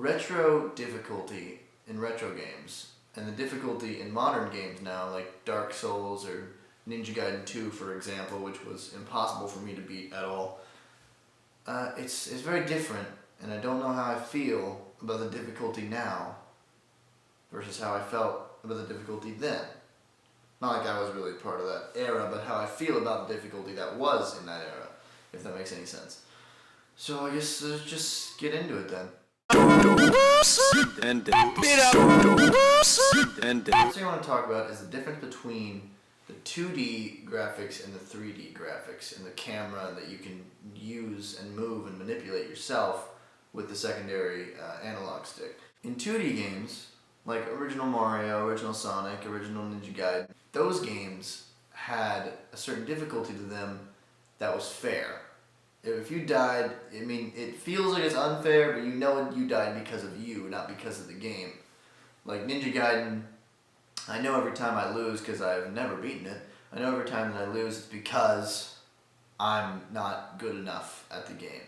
retro difficulty in retro games and the difficulty in modern games now, like Dark Souls or Ninja Gaiden 2, for example, which was impossible for me to beat at all, it's very different, and I don't know how I feel about the difficulty now versus how I felt about the difficulty then. Not like I was really part of that era, but how I feel about the difficulty that was in that era, if that makes any sense. So I guess let's just get into it then. First thing I want to talk about is the difference between the 2D graphics and the 3D graphics and the camera that you can use and move and manipulate yourself with the secondary analog stick. In 2D games, like original Mario, original Sonic, original Ninja Gaiden, those games had a certain difficulty to them that was fair. If you died, I mean, it feels like it's unfair, but you know you died because of you, not because of the game. Like Ninja Gaiden, I know every time I lose, because I've never beaten it, I know every time that I lose it's because I'm not good enough at the game.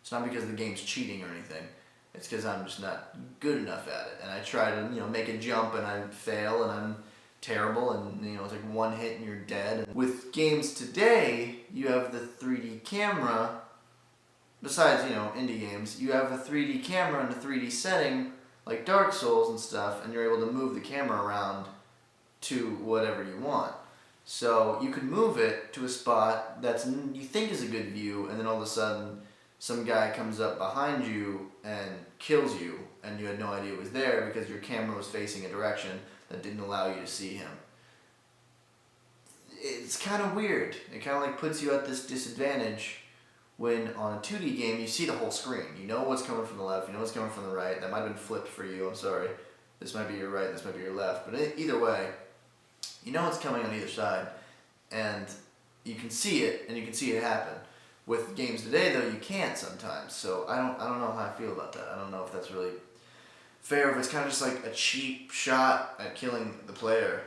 It's not because the game's cheating or anything. It's because I'm just not good enough at it. And I try to, make a jump and I fail and I'm terrible and, it's like one hit and you're dead. And with games today, you have the 3D camera. Besides, indie games, you have a 3D camera and a 3D setting like Dark Souls and stuff, and you're able to move the camera around to whatever you want. So you could move it to a spot you think is a good view, and then all of a sudden some guy comes up behind you and kills you, and you had no idea it was there because your camera was facing a direction that didn't allow you to see him. It's kind of weird. It kind of like puts you at this disadvantage when on a 2D game you see the whole screen. You know what's coming from the left, you know what's coming from the right. That might have been flipped for you, I'm sorry. This might be your right, this might be your left. But either way, you know what's coming on either side, and you can see it, and you can see it happen. With games today, though, you can't sometimes. So I don't know how I feel about that. I don't know if that's really fair, if it's kind of just like a cheap shot at killing the player.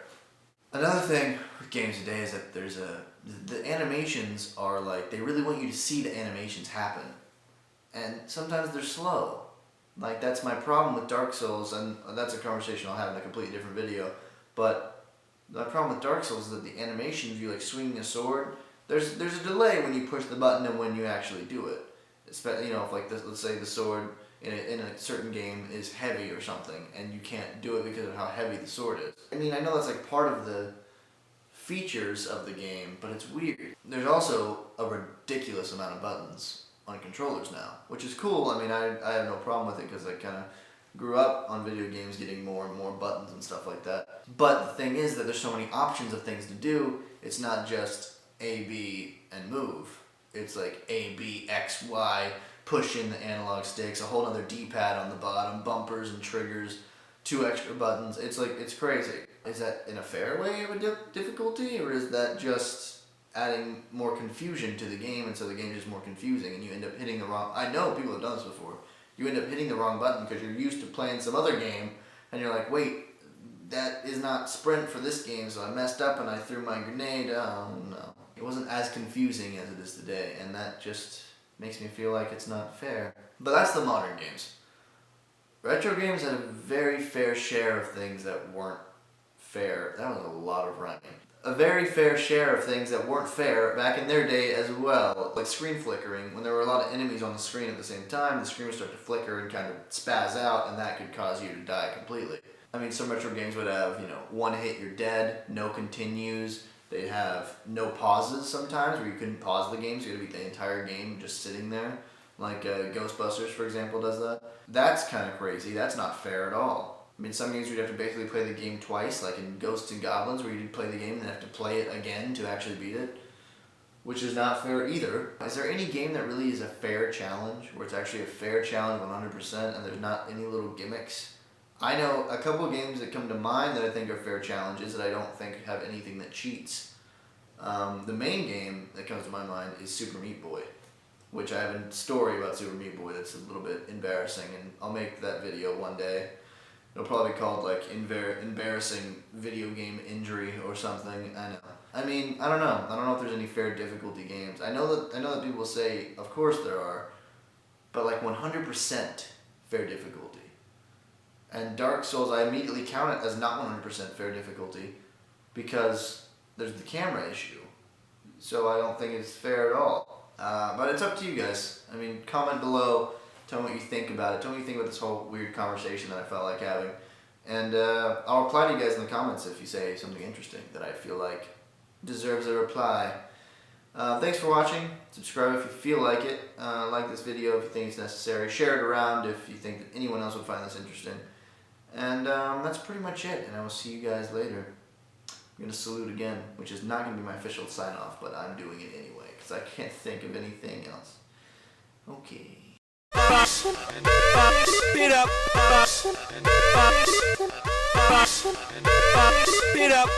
Another thing with games today is that the animations are like, they really want you to see the animations happen. And sometimes they're slow. Like, that's my problem with Dark Souls, and that's a conversation I'll have in a completely different video. But my problem with Dark Souls is that the animations, you like swinging a sword, there's a delay when you push the button and when you actually do it. Especially, if like let's say the sword in a certain game is heavy or something, and you can't do it because of how heavy the sword is. I mean, I know that's like part of the features of the game, but it's weird. There's also a ridiculous amount of buttons on controllers now, which is cool. I mean, I have no problem with it because I kind of grew up on video games getting more and more buttons and stuff like that. But the thing is that there's so many options of things to do. It's not just A, B, and move. It's like A, B, X, Y, push in the analog sticks, a whole other D-pad on the bottom, bumpers and triggers, 2 extra buttons. It's crazy. Is that in a fair way of a difficulty, or is that just adding more confusion to the game, and so the game is more confusing and you end up hitting the wrong... I know people have done this before. You end up hitting the wrong button because you're used to playing some other game, and you're like, wait, that is not sprint for this game, so I messed up and I threw my grenade. Oh no. It wasn't as confusing as it is today, and that just makes me feel like it's not fair. But that's the modern games. Retro games had a very fair share of things that weren't fair. That was a lot of rhyming. A very fair share of things that weren't fair back in their day as well. Like screen flickering. When there were a lot of enemies on the screen at the same time, the screen would start to flicker and kind of spaz out, and that could cause you to die completely. I mean, some retro games would have, one hit you're dead, no continues. They'd have no pauses sometimes, where you couldn't pause the game, so you had to beat the entire game just sitting there. Like Ghostbusters, for example, does that. That's kind of crazy. That's not fair at all. I mean, some games you'd have to basically play the game twice, like in Ghosts and Goblins, where you'd play the game and then have to play it again to actually beat it, which is not fair either. Is there any game that really is a fair challenge, where it's actually a fair challenge 100% and there's not any little gimmicks? I know a couple of games that come to mind that I think are fair challenges that I don't think have anything that cheats. The main game that comes to my mind is Super Meat Boy, which I have a story about Super Meat Boy that's a little bit embarrassing, and I'll make that video one day. It'll probably be called like embarrassing video game injury or something. I know. I mean, I don't know. I don't know if there's any fair difficulty games. I know that people say, of course there are, but like 100% fair difficulty. And Dark Souls, I immediately count it as not 100% fair difficulty because there's the camera issue. So I don't think it's fair at all. But it's up to you guys. I mean, comment below. Tell me what you think about it. Tell me what you think about this whole weird conversation that I felt like having. And I'll reply to you guys in the comments if you say something interesting that I feel like deserves a reply. Thanks for watching. Subscribe if you feel like it. Like this video if you think it's necessary. Share it around if you think that anyone else would find this interesting. And that's pretty much it. And I will see you guys later. I'm going to salute again, which is not going to be my official sign-off, but I'm doing it anyway because I can't think of anything else. Okay. Speed up. Speed up.